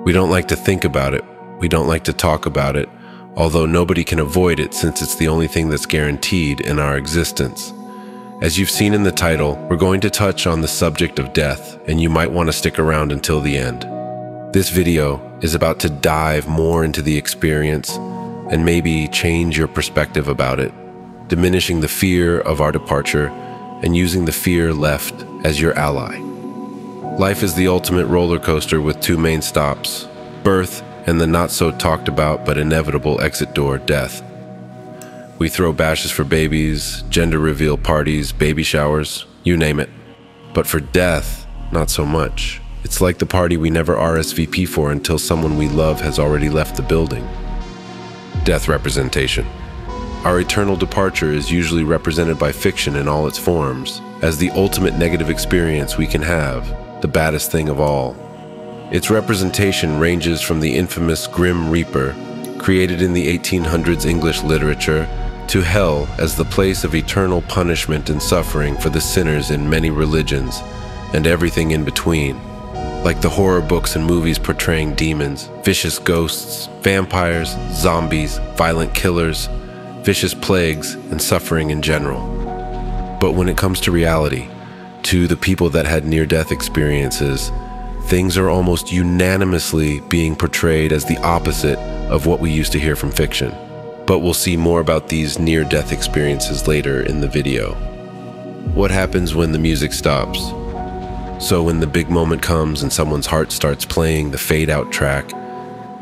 We don't like to think about it. We don't like to talk about it, although nobody can avoid it since it's the only thing that's guaranteed in our existence. As you've seen in the title, we're going to touch on the subject of death, and you might want to stick around until the end. This video is about to dive more into the experience and maybe change your perspective about it, diminishing the fear of our departure and using the fear left as your ally. Life is the ultimate roller coaster with two main stops: birth and the not so talked about but inevitable exit door, death. We throw bashes for babies, gender reveal parties, baby showers, you name it. But for death, not so much. It's like the party we never RSVP for until someone we love has already left the building. Death representation. Our eternal departure is usually represented by fiction in all its forms, as the ultimate negative experience we can have, the baddest thing of all. Its representation ranges from the infamous Grim Reaper, created in the 1800s English literature, to hell as the place of eternal punishment and suffering for the sinners in many religions, and everything in between, like the horror books and movies portraying demons, vicious ghosts, vampires, zombies, violent killers, vicious plagues, and suffering in general. But when it comes to reality, to the people that had near-death experiences, things are almost unanimously being portrayed as the opposite of what we used to hear from fiction. But we'll see more about these near-death experiences later in the video. What happens when the music stops? So when the big moment comes and someone's heart starts playing the fade-out track,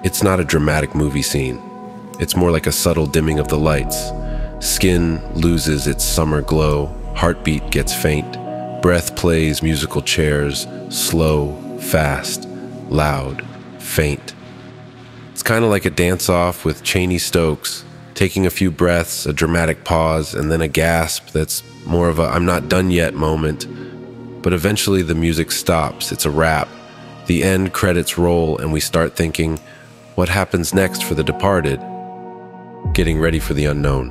it's not a dramatic movie scene. It's more like a subtle dimming of the lights. Skin loses its summer glow, heartbeat gets faint, breath plays musical chairs, slow, fast, loud, faint. It's kind of like a dance-off with Chaney Stokes, taking a few breaths, a dramatic pause, and then a gasp that's more of a "I'm not done yet" moment. But eventually the music stops, it's a wrap. The end credits roll and we start thinking, what happens next for the departed? Getting ready for the unknown.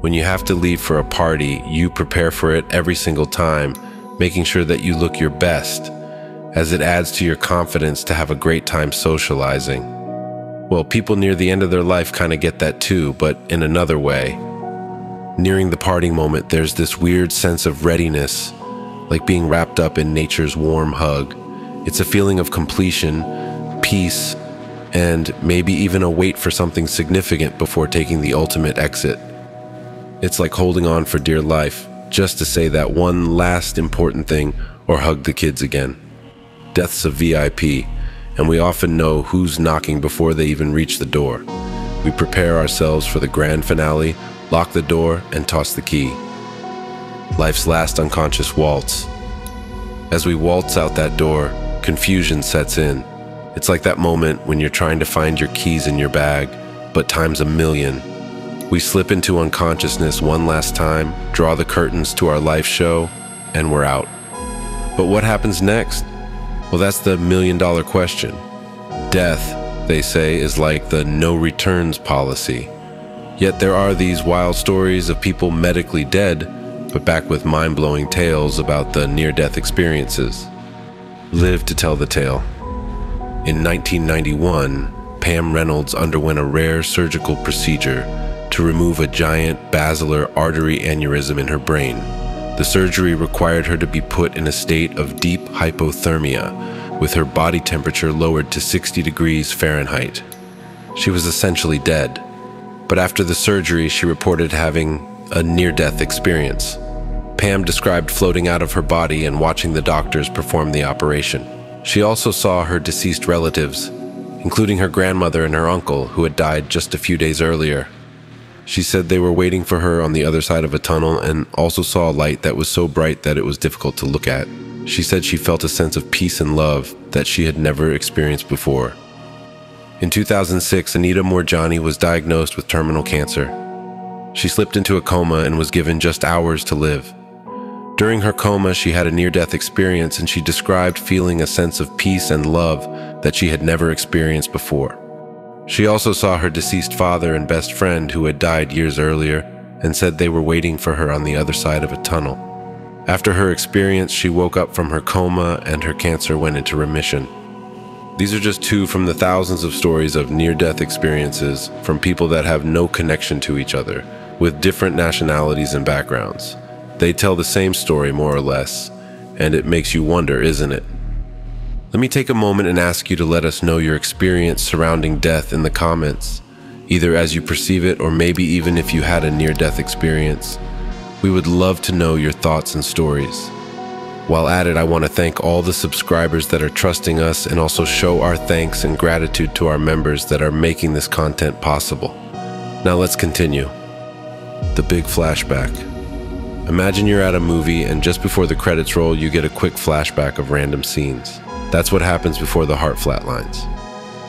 When you have to leave for a party, you prepare for it every single time, making sure that you look your best, as it adds to your confidence to have a great time socializing. Well, people near the end of their life kind of get that too, but in another way. Nearing the parting moment, there's this weird sense of readiness, like being wrapped up in nature's warm hug. It's a feeling of completion, peace, and maybe even a wait for something significant before taking the ultimate exit. It's like holding on for dear life, just to say that one last important thing or hug the kids again. Death's a VIP, and we often know who's knocking before they even reach the door. We prepare ourselves for the grand finale, lock the door, and toss the key. Life's last unconscious waltz. As we waltz out that door, confusion sets in. It's like that moment when you're trying to find your keys in your bag, but times a million. We slip into unconsciousness one last time, draw the curtains to our life show, and we're out. But what happens next? Well, that's the million-dollar question. Death, they say, is like the no returns policy. Yet there are these wild stories of people medically dead, but back with mind-blowing tales about the near-death experiences. Live to tell the tale. In 1991, Pam Reynolds underwent a rare surgical procedure to remove a giant basilar artery aneurysm in her brain. The surgery required her to be put in a state of deep hypothermia, with her body temperature lowered to 60 degrees Fahrenheit. She was essentially dead, but after the surgery, she reported having a near-death experience. Pam described floating out of her body and watching the doctors perform the operation. She also saw her deceased relatives, including her grandmother and her uncle, who had died just a few days earlier. She said they were waiting for her on the other side of a tunnel and also saw a light that was so bright that it was difficult to look at. She said she felt a sense of peace and love that she had never experienced before. In 2006, Anita Moorjani was diagnosed with terminal cancer. She slipped into a coma and was given just hours to live. During her coma, she had a near-death experience, and she described feeling a sense of peace and love that she had never experienced before. She also saw her deceased father and best friend who had died years earlier and said they were waiting for her on the other side of a tunnel. After her experience, she woke up from her coma and her cancer went into remission. These are just two from the thousands of stories of near-death experiences from people that have no connection to each other, with different nationalities and backgrounds. They tell the same story more or less, and it makes you wonder, isn't it? Let me take a moment and ask you to let us know your experience surrounding death in the comments, either as you perceive it or maybe even if you had a near-death experience. We would love to know your thoughts and stories. While at it, I want to thank all the subscribers that are trusting us and also show our thanks and gratitude to our members that are making this content possible. Now let's continue. The Big Flashback. Imagine you're at a movie and just before the credits roll, you get a quick flashback of random scenes. That's what happens before the heart flatlines.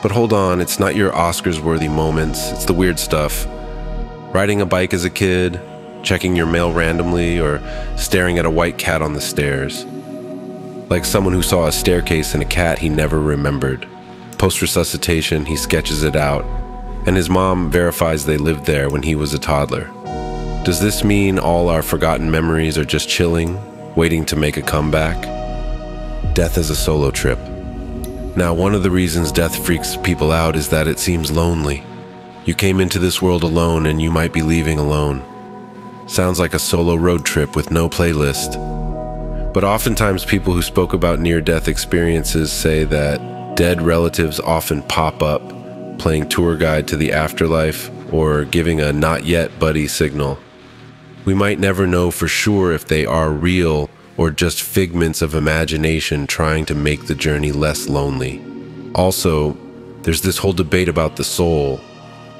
But hold on, it's not your Oscars-worthy moments, it's the weird stuff. Riding a bike as a kid, checking your mail randomly, or staring at a white cat on the stairs. Like someone who saw a staircase and a cat he never remembered. Post-resuscitation, he sketches it out, and his mom verifies they lived there when he was a toddler. Does this mean all our forgotten memories are just chilling, waiting to make a comeback? Death is a solo trip. Now, one of the reasons death freaks people out is that it seems lonely. You came into this world alone and you might be leaving alone. Sounds like a solo road trip with no playlist. But oftentimes people who spoke about near-death experiences say that dead relatives often pop up, playing tour guide to the afterlife or giving a not yet buddy signal. We might never know for sure if they are real or just figments of imagination trying to make the journey less lonely. Also, there's this whole debate about the soul.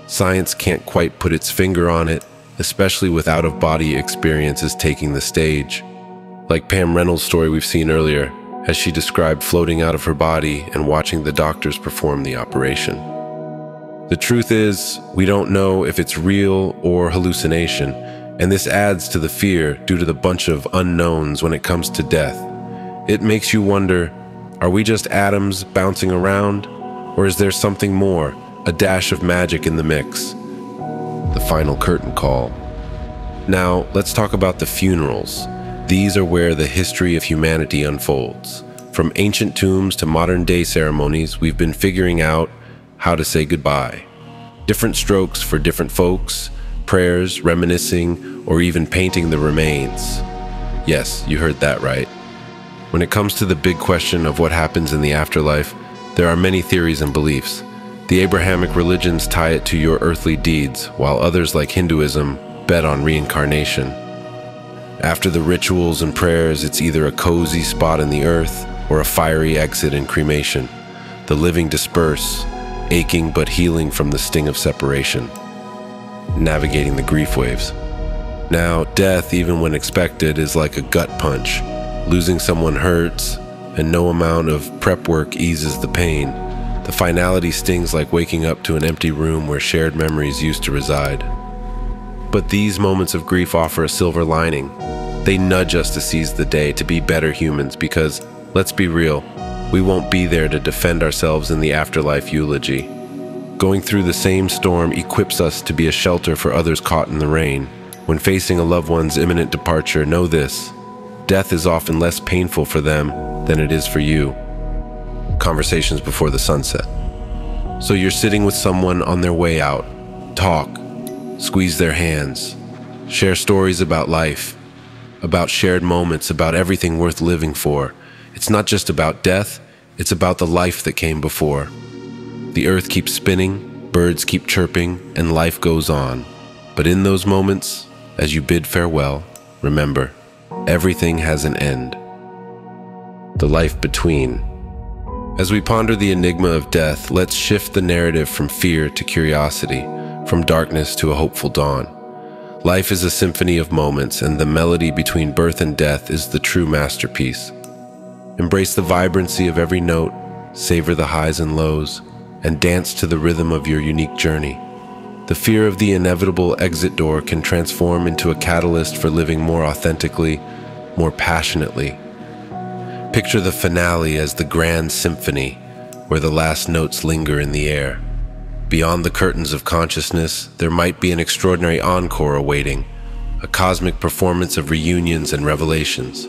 Science can't quite put its finger on it, especially with out-of-body experiences taking the stage. Like Pam Reynolds' story we've seen earlier, as she described floating out of her body and watching the doctors perform the operation. The truth is, we don't know if it's real or hallucination, and this adds to the fear due to the bunch of unknowns when it comes to death. It makes you wonder, are we just atoms bouncing around, or is there something more, a dash of magic in the mix? The final curtain call. Now, let's talk about the funerals. These are where the history of humanity unfolds. From ancient tombs to modern-day ceremonies, we've been figuring out how to say goodbye. Different strokes for different folks, prayers, reminiscing, or even painting the remains. Yes, you heard that right. When it comes to the big question of what happens in the afterlife, there are many theories and beliefs. The Abrahamic religions tie it to your earthly deeds, while others like Hinduism bet on reincarnation. After the rituals and prayers, it's either a cozy spot in the earth or a fiery exit in cremation. The living disperse, aching but healing from the sting of separation, navigating the grief waves. Now, death, even when expected, is like a gut punch. Losing someone hurts, and no amount of prep work eases the pain. The finality stings like waking up to an empty room where shared memories used to reside. But these moments of grief offer a silver lining. They nudge us to seize the day, to be better humans, because, let's be real, we won't be there to defend ourselves in the afterlife eulogy. Going through the same storm equips us to be a shelter for others caught in the rain. When facing a loved one's imminent departure, know this: death is often less painful for them than it is for you. Conversations before the sunset. So you're sitting with someone on their way out. Talk, squeeze their hands, share stories about life, about shared moments, about everything worth living for. It's not just about death, it's about the life that came before. The earth keeps spinning, birds keep chirping, and life goes on. But in those moments, as you bid farewell, remember, everything has an end. The life between. As we ponder the enigma of death, let's shift the narrative from fear to curiosity, from darkness to a hopeful dawn. Life is a symphony of moments, and the melody between birth and death is the true masterpiece. Embrace the vibrancy of every note, savor the highs and lows, and dance to the rhythm of your unique journey. The fear of the inevitable exit door can transform into a catalyst for living more authentically, more passionately. Picture the finale as the grand symphony, where the last notes linger in the air. Beyond the curtains of consciousness, there might be an extraordinary encore awaiting, a cosmic performance of reunions and revelations.